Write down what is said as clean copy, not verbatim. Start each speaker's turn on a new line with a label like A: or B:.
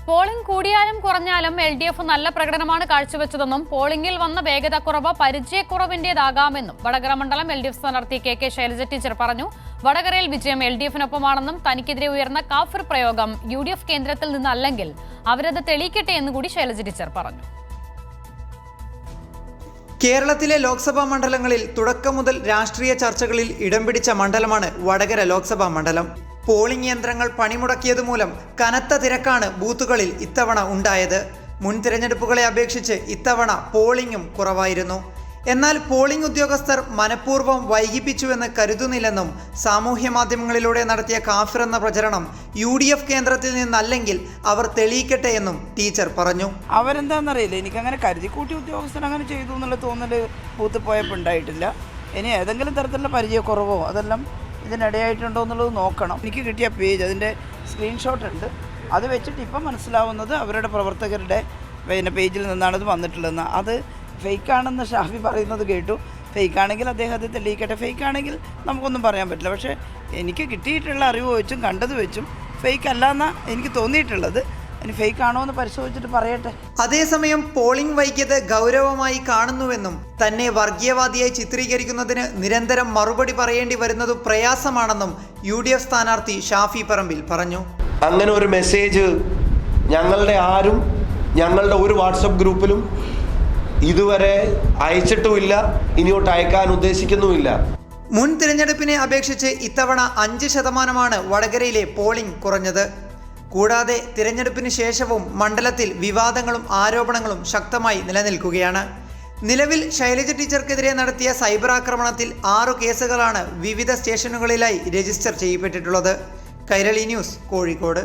A: Polling കൂടിയാലും കുറഞ്ഞാലും LDF നല്ല പ്രകടനമാണ് കാഴ്ചവെച്ചതെന്നും പോളിംഗിൽ വന്ന വേഗതക്കുറവ് പരിചയക്കുറവിന്റേതാകാമെന്നും വടകര മണ്ഡലം LDF സ്ഥാനാർത്ഥി KK ശൈലജ ടീച്ചർ പറഞ്ഞു. വടകരയിൽ വിജയം LDFനൊപ്പമാണെന്നും തനിക്കെതിരെ ഉയർന്ന കാഫിർ പ്രയോഗം UDF കേന്ദ്രത്തിൽ നിന്നല്ലെങ്കിൽ അവരത് തെളിയിക്കട്ടെ എന്ന് കൂടി ശൈലജ ടീച്ചർ പറഞ്ഞു.
B: കേരളത്തിലെ ലോക്സഭാ മണ്ഡലങ്ങളിൽ തുടക്കം മുതൽ രാഷ്ട്രീയ ചർച്ചകളിൽ ഇടം പിടിച്ച മണ്ഡലമാണ് വടകര ലോക്സഭാ മണ്ഡലം. പോളിംഗ് യന്ത്രങ്ങൾ പണിമുടക്കിയത് മൂലം കനത്ത തിരക്കാണ് ബൂത്തുകളിൽ ഇത്തവണ ഉണ്ടായത്. മുൻ തിരഞ്ഞെടുപ്പുകളെ അപേക്ഷിച്ച് ഇത്തവണ പോളിംഗും കുറവായിരുന്നു. എന്നാൽ പോളിംഗ് ഉദ്യോഗസ്ഥർ മനഃപൂർവ്വം വൈകിപ്പിച്ചുവെന്ന് കരുതുന്നില്ലെന്നും സാമൂഹ്യ മാധ്യമങ്ങളിലൂടെ നടത്തിയ കാഫിർ എന്ന പ്രചരണം UDF കേന്ദ്രത്തിൽ നിന്നല്ലെങ്കിൽ അവർ തെളിയിക്കട്ടെ എന്നും ടീച്ചർ പറഞ്ഞു.
C: അവരെന്താണെന്നറിയില്ല, എനിക്കങ്ങനെ കരുതിക്കൂട്ടി ഉദ്യോഗസ്ഥർ അങ്ങനെ ചെയ്തു എന്നുള്ള തോന്നൽ ബൂത്ത് പോയപ്പോൾ ഉണ്ടായിട്ടില്ല. ഇനി ഏതെങ്കിലും തരത്തിലുള്ള പരിചയക്കുറവോ അതെല്ലാം ഇതിനിടയായിട്ടുണ്ടോ എന്നുള്ളത് നോക്കണം. എനിക്ക് കിട്ടിയ പേജ്, അതിൻ്റെ സ്ക്രീൻഷോട്ട് ഉണ്ട്. അത് വെച്ചിട്ട് ഇപ്പം മനസ്സിലാവുന്നത് അവരുടെ പ്രവർത്തകരുടെ പേജിൽ നിന്നാണത് വന്നിട്ടുള്ളതെന്ന്. അത് ഫേക്കാണെന്ന് ഷാഫി പറയുന്നത് കേട്ടു. ഫേക്കാണെങ്കിൽ അദ്ദേഹം അത് തെളിയിക്കട്ടെ. ഫേക്കാണെങ്കിൽ നമുക്കൊന്നും പറയാൻ പറ്റില്ല. പക്ഷേ എനിക്ക് കിട്ടിയിട്ടുള്ള അറിവ് വെച്ചും കണ്ടത് വെച്ചും ഫേക്ക് അല്ല എന്നാണ് എനിക്ക് തോന്നിയിട്ടുള്ളത്. ഇനി ഫേക്ക് ആണോ എന്ന് പരിശോധിച്ചിട്ട് പറയട്ടെ.
B: അതേസമയം പോളിംഗ് വൈകിയത് ഗൗരവമായി കാണുന്നുവെന്നും തന്നെ വർഗീയവാദിയായി ചിത്രീകരിക്കുന്നതിന് നിരന്തരം മറുപടി പറയേണ്ടി വരുന്നത് പ്രയാസമാണെന്നും UDF സ്ഥാനാർത്ഥി ഷാഫി പറമ്പിൽ പറഞ്ഞു.
D: അങ്ങനെ ഒരു മെസ്സേജ് ഞങ്ങളുടെ ഒരു വാട്സപ്പ് ഗ്രൂപ്പിലും ഇതുവരെ അയച്ചിട്ടുമില്ല, ഇനിയോട്ട് അയക്കാൻ ഉദ്ദേശിക്കുന്നുമില്ല.
B: മുൻ തിരഞ്ഞെടുപ്പിനെ അപേക്ഷിച്ച് ഇത്തവണ 5% വടകരയിലെ പോളിംഗ് കുറഞ്ഞത്. കൂടാതെ തിരഞ്ഞെടുപ്പിന് ശേഷവും മണ്ഡലത്തിൽ വിവാദങ്ങളും ആരോപണങ്ങളും ശക്തമായി നിലനിൽക്കുകയാണ്. നിലവിൽ ശൈലജ ടീച്ചർക്കെതിരെ നടത്തിയ സൈബർ ആക്രമണത്തിൽ 6 കേസുകളാണ് വിവിധ സ്റ്റേഷനുകളിലായി രജിസ്റ്റർ ചെയ്യപ്പെട്ടിട്ടുള്ളത്. കൈരളി ന്യൂസ്, കോഴിക്കോട്.